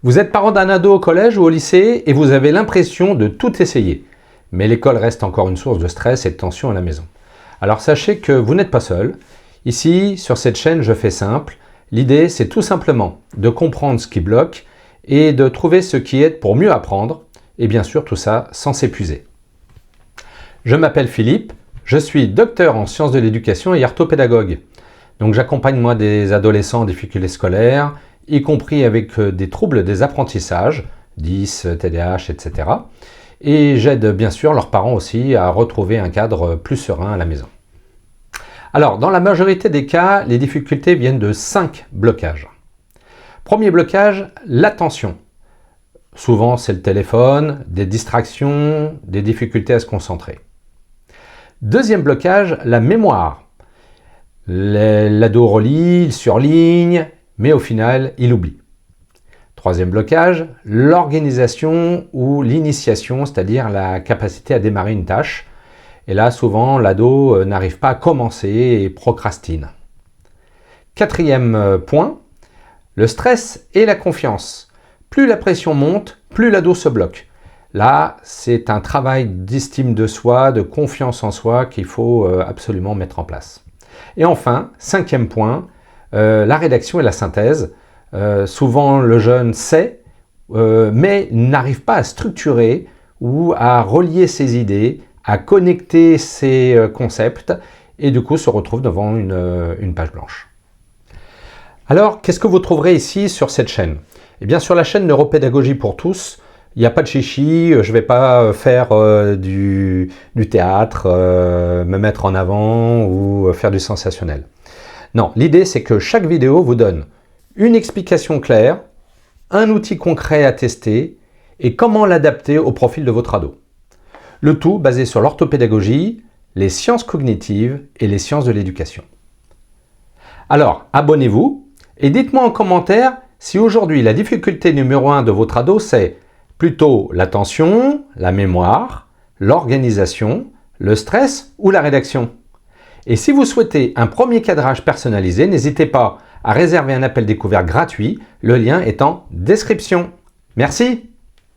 Vous êtes parent d'un ado au collège ou au lycée et vous avez l'impression de tout essayer. Mais l'école reste encore une source de stress et de tension à la maison. Alors sachez que vous n'êtes pas seul. Ici, sur cette chaîne, je fais simple. L'idée, c'est tout simplement de comprendre ce qui bloque et de trouver ce qui aide pour mieux apprendre. Et bien sûr, tout ça sans s'épuiser. Je m'appelle Philippe, je suis docteur en sciences de l'éducation et orthopédagogue. Donc j'accompagne moi des adolescents en difficultés scolaires, y compris avec des troubles des apprentissages, 10, TDAH, etc. Et j'aide bien sûr leurs parents aussi à retrouver un cadre plus serein à la maison. Alors, dans la majorité des cas, les difficultés viennent de 5 blocages. Premier blocage, l'attention. Souvent, c'est le téléphone, des distractions, des difficultés à se concentrer. Deuxième blocage, la mémoire. L'ado relit, il surligne, mais au final, il oublie. Troisième blocage, l'organisation ou l'initiation, c'est-à-dire la capacité à démarrer une tâche. Et là, souvent, l'ado n'arrive pas à commencer et procrastine. Quatrième point, le stress et la confiance. Plus la pression monte, plus l'ado se bloque. Là, c'est un travail d'estime de soi, de confiance en soi qu'il faut absolument mettre en place. Et enfin, cinquième point, la rédaction et la synthèse. Souvent, le jeune sait, mais n'arrive pas à structurer ou à relier ses idées, à connecter ses concepts et du coup se retrouve devant une page blanche. Alors, qu'est-ce que vous trouverez ici sur cette chaîne? Eh bien, sur la chaîne Neuropédagogie pour tous, il n'y a pas de chichi, je ne vais pas faire du théâtre, me mettre en avant ou faire du sensationnel. Non, l'idée c'est que chaque vidéo vous donne une explication claire, un outil concret à tester et comment l'adapter au profil de votre ado. Le tout basé sur l'orthopédagogie, les sciences cognitives et les sciences de l'éducation. Alors, abonnez-vous et dites-moi en commentaire si aujourd'hui la difficulté numéro 1 de votre ado c'est plutôt l'attention, la mémoire, l'organisation, le stress ou la rédaction. Et si vous souhaitez un premier cadrage personnalisé, n'hésitez pas à réserver un appel découvert gratuit, le lien est en description. Merci!